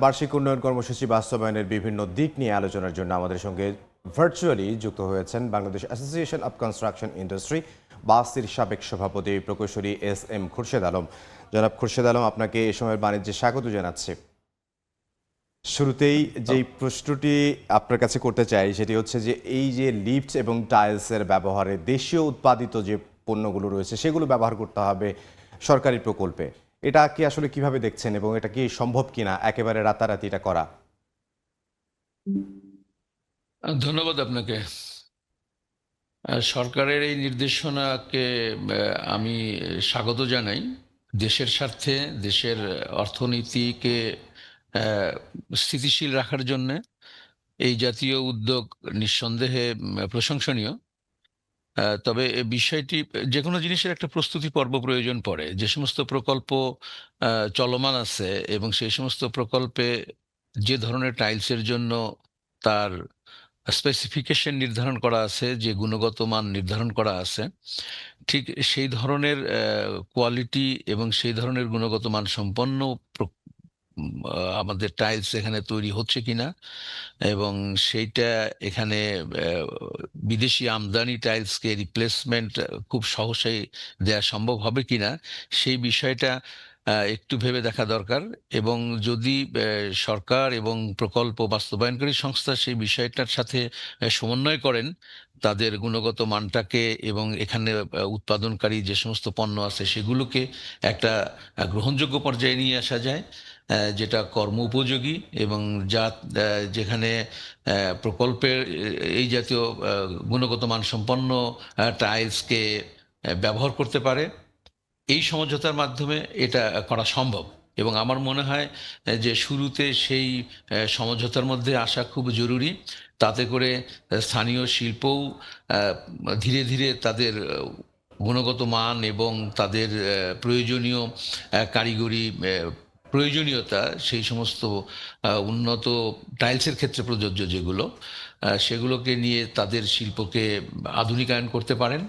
বার্ষিক উন্নয়ন কর্মসূচি বাস্তবায়নের বিভিন্ন দিক নিয়ে আলোচনার জন্য আমাদের সঙ্গে ভার্চুয়ালি যুক্ত হয়েছেন Bangladesh association of construction industry বাসির সাবেক সভাপতি প্রকৌশলী এস.এম. খুরশেদ আলম। জনাব খুরশেদ আলম, আপনাকে এই সময়ের বাণিজ্যে স্বাগত জানাচ্ছি। শুরুতেই যেই প্রশ্নটি আপনার কাছে করতে চাই সেটি হচ্ছে যে এই যে লিফট এবং টাইলসের ব্যবহারে দেশীয় উৎপাদিত যে পণ্যগুলো রয়েছে সেগুলো ব্যবহার করতে হবে সরকারি প্রকল্পে, এটা কি আসলে কিভাবে দেখছেন এবং এটা কি সম্ভব কিনা একেবারে রাতারাতি এটা করা? ধন্যবাদ আপনাকে। সরকারের এই নির্দেশনাকে আমি স্বাগত জানাই। দেশের স্বার্থে, দেশের অর্থনীতিকে স্থিতিশীল রাখার জন্য এই জাতীয় উদ্যোগ নিঃসন্দেহে প্রশংসনীয়। তবে এই বিষয়টি, যে কোনো জিনিসের একটা প্রস্তুতি পর্ব প্রয়োজন পড়ে। যে সমস্ত প্রকল্প চলমান আছে এবং সেই সমস্ত প্রকল্পে যে ধরনের টাইলসের জন্য তার স্পেসিফিকেশন নির্ধারণ করা আছে, যে গুণগত মান নির্ধারণ করা আছে, ঠিক সেই ধরনের কোয়ালিটি এবং সেই ধরনের গুণগত মান সম্পন্ন আমাদের টাইলস এখানে তৈরি হচ্ছে কিনা, এবং সেইটা এখানে বিদেশি আমদানি টাইলসকে রিপ্লেসমেন্ট খুব সহজেই দেওয়া সম্ভব হবে কিনা, সেই বিষয়টা একটু ভেবে দেখা দরকার। এবং যদি সরকার এবং প্রকল্প বাস্তবায়নকারী সংস্থা সেই বিষয়টার সাথে সমন্বয় করেন, তাদের গুণগত মানটাকে এবং এখানে উৎপাদনকারী যে সমস্ত পণ্য আছে সেগুলোকে একটা গ্রহণযোগ্য পর্যায়ে নিয়ে আসা যায়, যেটা কর্ম উপযোগী এবং যা যেখানে প্রকল্পের এই জাতীয় গুণগত মান সম্পন্ন টাইলসকে ব্যবহার করতে পারে, এই সমঝোতার মাধ্যমে এটা করা সম্ভব। এবং আমার মনে হয় যে শুরুতে সেই সমঝোতার মধ্যে আসা খুব জরুরি। তাতে করে স্থানীয় শিল্পও ধীরে ধীরে তাদের গুণগত মান এবং তাদের প্রয়োজনীয় কারিগরি প্রয়োজনীয়তা, সেই সমস্ত উন্নত টাইলসের ক্ষেত্রে প্রযোজ্য যেগুলো, সেগুলোকে নিয়ে তাদের শিল্পকে আধুনিকায়ন করতে পারেন।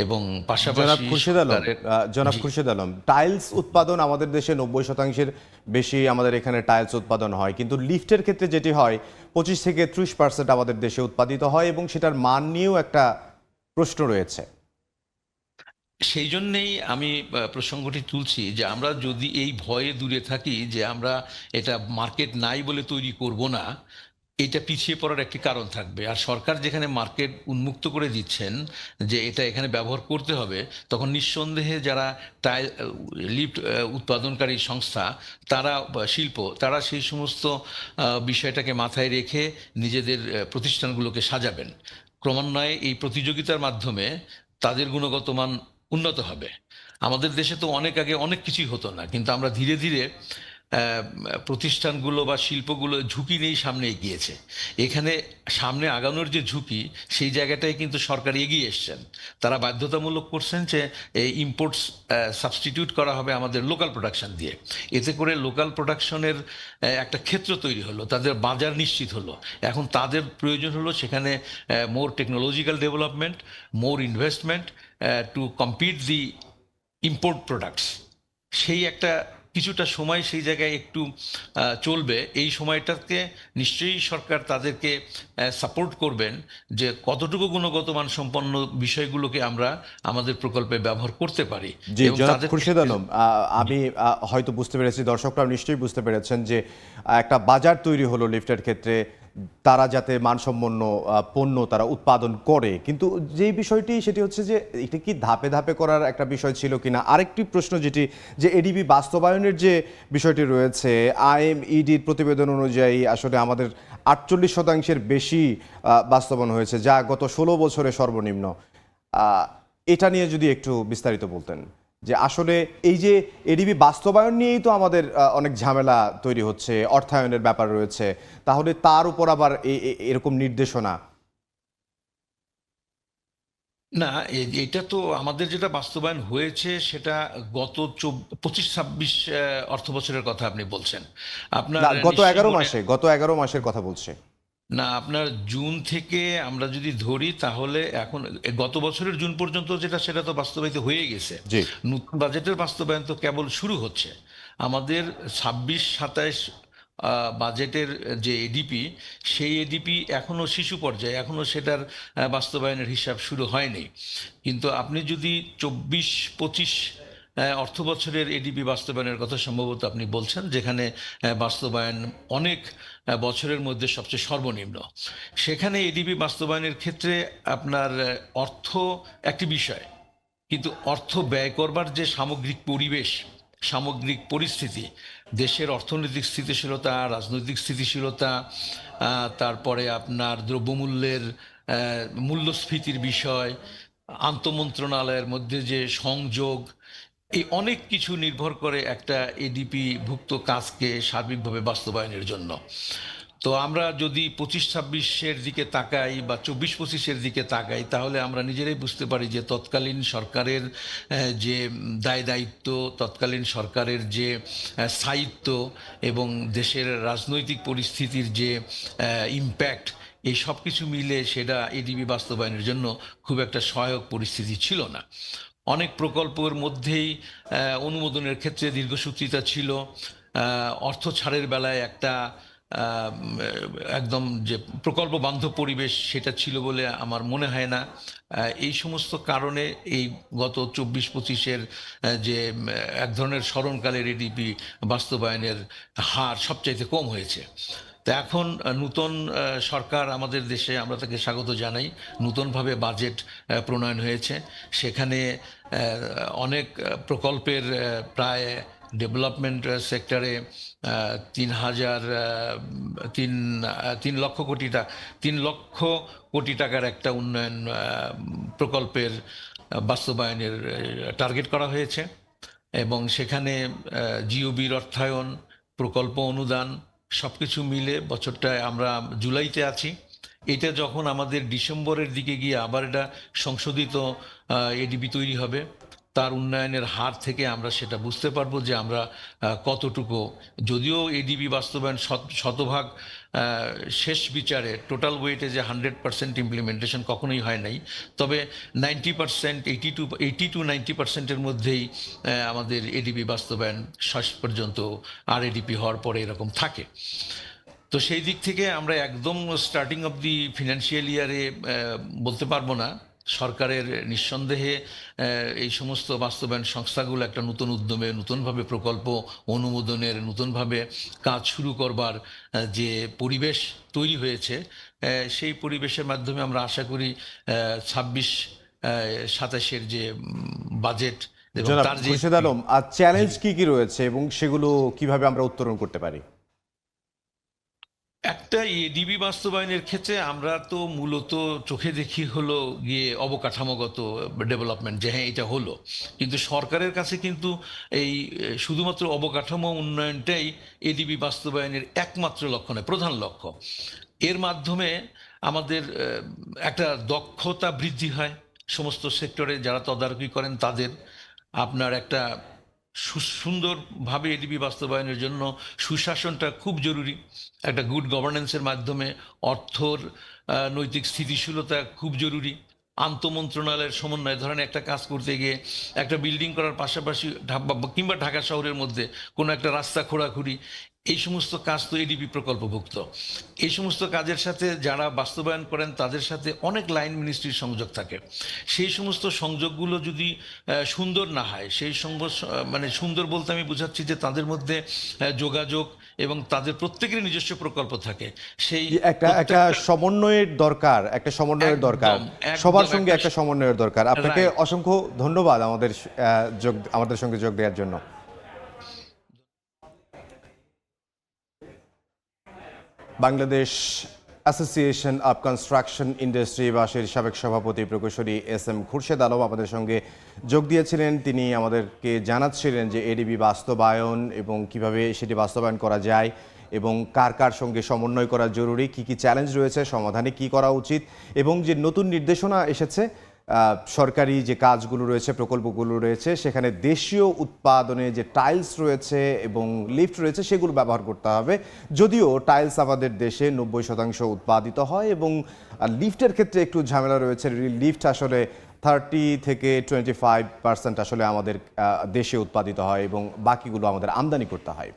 এবং জনাব পাশাপাশি খুরশেদ আলম, সরকারের। জনাব জি। খুরশেদ আলম, টাইলস উৎপাদন আমাদের দেশে 90% বেশি আমাদের এখানে টাইলস উৎপাদন হয়, কিন্তু লিফটের ক্ষেত্রে যেটি হয় 25 থেকে 30% আমাদের দেশে উৎপাদিত হয় এবং সেটার মান নিয়েও একটা প্রশ্ন রয়েছে। সেই জন্যেই আমি প্রসঙ্গটি তুলছি যে আমরা যদি এই ভয়ে দূরে থাকি যে আমরা এটা মার্কেট নাই বলে তৈরি করব না, এটা পিছিয়ে পড়ার একটি কারণ থাকবে। আর সরকার যেখানে মার্কেট উন্মুক্ত করে দিচ্ছেন যে এটা এখানে ব্যবহার করতে হবে, তখন নিঃসন্দেহে যারা টাইল লিফট উৎপাদনকারী সংস্থা, তারা শিল্প, তারা সেই সমস্ত বিষয়টাকে মাথায় রেখে নিজেদের প্রতিষ্ঠানগুলোকে সাজাবেন। ক্রমান্বয়ে এই প্রতিযোগিতার মাধ্যমে তাদের গুণগত মান উন্নত হবে। আমাদের দেশে তো অনেক আগে অনেক কিছুই হতো না, কিন্তু আমরা ধীরে ধীরে প্রতিষ্ঠানগুলো বা শিল্পগুলো ঝুঁকি নিয়েই সামনে এগিয়েছে। এখানে সামনে আগানোর যে ঝুঁকি, সেই জায়গাটায় কিন্তু সরকার এগিয়ে এসছেন। তারা বাধ্যতামূলক করছেন যে এই ইম্পোর্টস সাবস্টিটিউট করা হবে আমাদের লোকাল প্রোডাকশন দিয়ে। এতে করে লোকাল প্রোডাকশনের একটা ক্ষেত্র তৈরি হলো, তাদের বাজার নিশ্চিত হলো। এখন তাদের প্রয়োজন হলো সেখানে more technological development, more investment to compete the import products. সেই একটা কিছুটা সময় সেই জায়গায় একটু চলবে। এই সময়টাকে নিশ্চয়ই সরকার তাদেরকে সাপোর্ট করবেন যে কতটুকু গুণগত মান সম্পন্ন বিষয়গুলোকে আমরা আমাদের প্রকল্পে ব্যবহার করতে পারি জি, এবং জনাব তাদেরকে। খুরশেদ আলম, আমি হয়তো বুঝতে পেরেছি, দর্শকরা নিশ্চয়ই বুঝতে পেরেছেন যে একটা বাজার তৈরি হলো লিফটের ক্ষেত্রে, তারা যাতে মানসম্পন্ন পণ্য তারা উৎপাদন করে, কিন্তু যেই বিষয়টি সেটি হচ্ছে যে এটা কি ধাপে ধাপে করার একটা বিষয় ছিল কিনা। আরেকটি প্রশ্ন যেটি, যে এডিবি বাস্তবায়নের যে বিষয়টি রয়েছে, আইএমইডির প্রতিবেদন অনুযায়ী আসলে আমাদের 48% বেশি বাস্তবায়ন হয়েছে, যা গত 16 বছরে সর্বনিম্ন। এটা নিয়ে যদি একটু বিস্তারিত বলতেন, যে আসলে এই যে এডিবি বাস্তবায়ন নিয়েই তো আমাদের অনেক ঝামেলা তৈরি হচ্ছে, অর্থায়নের ব্যাপার রয়েছে, তাহলে তার উপর আবার এরকম নির্দেশনা। না, এটা তো আমাদের যেটা বাস্তবায়ন হয়েছে সেটা গত 25-26 অর্থ বছরের কথা আপনি বলছেন। আপনার না, গত নিশ্চয়ই 11 মনে। মাসে, গত 11 মাসের কথা বলছে। না, আপনার জুন থেকে আমরা যদি ধরি তাহলে এখন গত বছরের জুন পর্যন্ত যেটা, সেটা তো বাস্তবায়িত হয়ে গেছে। জি। নতুন বাজেটের বাস্তবায়ন তো কেবল শুরু হচ্ছে। আমাদের 26-27 বাজেটের যে এডিপি, সেই এডিপি এখনো শিশু পর্যায়ে, এখনো সেটার বাস্তবায়নের হিসাব শুরু হয়নি। কিন্তু আপনি যদি 24-25 অর্থ বছরের এডিপি বাস্তবায়নের কথা সম্ভবত আপনি বলছেন, যেখানে বাস্তবায়ন অনেক বছরের মধ্যে সবচেয়ে সর্বনিম্ন, সেখানে এডিপি বাস্তবায়নের ক্ষেত্রে আপনার অর্থ একটি বিষয়, কিন্তু অর্থ ব্যয় করবার যে সামগ্রিক পরিবেশ, সামগ্রিক পরিস্থিতি, দেশের অর্থনৈতিক স্থিতিশীলতা, রাজনৈতিক স্থিতিশীলতা, তারপরে আপনার দ্রব্যমূল্যের মূল্যস্ফীতির বিষয়, আন্তঃমন্ত্রণালয়ের মধ্যে যে সংযোগ, এই অনেক কিছু নির্ভর করে একটা এডিপি ভুক্ত কাজকে সার্বিকভাবে বাস্তবায়নের জন্য। তো আমরা যদি 25-26-এর দিকে তাকাই বা 24-25-এর দিকে তাকাই, তাহলে আমরা নিজেরাই বুঝতে পারি যে তৎকালীন সরকারের যে দায় দায়িত্ব, তৎকালীন সরকারের যে স্থায়িত্ব এবং দেশের রাজনৈতিক পরিস্থিতির যে ইম্প্যাক্ট, এই সব কিছু মিলে সেটা এডিবি বাস্তবায়নের জন্য খুব একটা সহায়ক পরিস্থিতি ছিল না। অনেক প্রকল্পের মধ্যেই অনুমোদনের ক্ষেত্রে দীর্ঘসূত্রিতা ছিল। অর্থ ছাড়ের বেলায় একটা একদম যে প্রকল্প বান্ধব পরিবেশ, সেটা ছিল বলে আমার মনে হয় না। এই সমস্ত কারণে এই গত 24-25-এর যে এক ধরনের স্মরণকালের এডিপি বাস্তবায়নের হার সবচাইতে কম হয়েছে। তো এখন নূতন সরকার আমাদের দেশে, আমরা তাকে স্বাগত জানাই। নূতনভাবে বাজেট প্রণয়ন হয়েছে, সেখানে অনেক প্রকল্পের প্রায় ডেভেলপমেন্ট সেক্টরে 3 লক্ষ কোটি টাকার একটা উন্নয়ন প্রকল্পের বাস্তবায়নের টার্গেট করা হয়েছে, এবং সেখানে জিওবির অর্থায়ন, প্রকল্প অনুদান সবকিছু মিলে বছরটায় আমরা জুলাইতে আছি। এটা যখন আমাদের ডিসেম্বরের দিকে গিয়ে আবার এটা সংশোধিত এডিবি তৈরি হবে, তার উন্নয়নের হার থেকে আমরা সেটা বুঝতে পারবো যে আমরা কতটুকু, যদিও এডিবি বাস্তবায়ন শতভাগ শেষ বিচারে টোটাল ওয়েটে যে 100% ইমপ্লিমেন্টেশন কখনোই হয় নাই, তবে 90%, 80-90%-এর মধ্যেই আমাদের এডিবি বাস্তবায়ন শেষ পর্যন্ত RADP হওয়ার পরে এরকম থাকে। তো সেই দিক থেকে আমরা একদম স্টার্টিং অফ দি ফিনান্সিয়াল ইয়ারে বলতে পারবো না। সরকারের নিঃসন্দেহে এই সমস্ত বাস্তবায়ন সংস্থাগুলো একটা নতুন উদ্যমে, নতুনভাবে প্রকল্প অনুমোদনের, নতুনভাবে কাজ শুরু করবার যে পরিবেশ তৈরি হয়েছে, সেই পরিবেশের মাধ্যমে আমরা আশা করি 26-27-এর যে বাজেট এবং জনাব তার যে খুরশেদ আলম, আর চ্যালেঞ্জ কি কি রয়েছে এবং সেগুলো কিভাবে আমরা উত্তরণ করতে পারি? একটা এডিবি বাস্তবায়নের ক্ষেত্রে আমরা তো মূলত চোখে দেখি হলো গিয়ে অবকাঠামোগত ডেভেলপমেন্ট, যে হ্যাঁ এটা হলো, কিন্তু সরকারের কাছে কিন্তু এই শুধুমাত্র অবকাঠামো উন্নয়নটাই এডিবি বাস্তবায়নের একমাত্র লক্ষ্য নয়, প্রধান লক্ষ্য। এর মাধ্যমে আমাদের একটা দক্ষতা বৃদ্ধি হয়, সমস্ত সেক্টরে যারা তদারকি করেন তাদের। আপনার একটা সুন্দরভাবে এডিবি বাস্তবায়নের জন্য সুশাসনটা খুব জরুরি। একটা গুড গভর্নেন্সের মাধ্যমে অর্থর নৈতিক স্থিতিশীলতা খুব জরুরি। আন্তঃমন্ত্রণালয়ের সমন্বয়, ধরেন একটা কাজ করতে গিয়ে একটা বিল্ডিং করার পাশাপাশি কিংবা ঢাকা শহরের মধ্যে কোনো একটা রাস্তা খোঁড়াখুড়ি, এই সমস্ত কাজ তো এডিবি প্রকল্পভুক্ত। এই সমস্ত কাজের সাথে যারা বাস্তবায়ন করেন তাদের সাথে অনেক লাইন মিনিস্ট্রির সংযোগ থাকে। সেই সমস্ত সংযোগগুলো যদি সুন্দর না হয়, সেই মানে সুন্দর বলতে আমি বোঝাচ্ছি যে তাদের মধ্যে যোগাযোগ এবং তাদের প্রত্যেকেরই নিজস্ব প্রকল্প থাকে, সেই একটা একটা প্রত্যেকটা সমন্বয়ের দরকার, একটা সমন্বয়ের দরকার, একদম সবার একদম সঙ্গে একটা একটা সমন্বয়ের দরকার। আপনাকে রাইট। অসংখ্য ধন্যবাদ আমাদের সঙ্গে যোগ দেওয়ার জন্য। Bangladesh association of construction industry বাসের সাবেক সভাপতি প্রকৌশলী SM খুরশেদ আলম আমাদের সঙ্গে যোগ দিয়েছিলেন। তিনি আমাদেরকে জানাচ্ছিলেন যে এডিবি বাস্তবায়ন এবং কিভাবে সেটি বাস্তবায়ন করা যায় এবং কার কার সঙ্গে সমন্বয় করা জরুরি, কি কি চ্যালেঞ্জ রয়েছে, সমাধানে কি করা উচিত, এবং যে নতুন নির্দেশনা এসেছে, সরকারি যে কাজগুলো রয়েছে, প্রকল্পগুলো রয়েছে, সেখানে দেশীয় উৎপাদনে যে টাইলস রয়েছে এবং লিফট রয়েছে সেগুলো ব্যবহার করতে হবে। যদিও টাইলস আমাদের দেশে 90% উৎপাদিত হয় এবং লিফটের ক্ষেত্রে একটু ঝামেলা রয়েছে। লিফট আসলে 30 থেকে 25% আসলে আমাদের দেশে উৎপাদিত হয় এবং বাকিগুলো আমাদের আমদানি করতে হয়।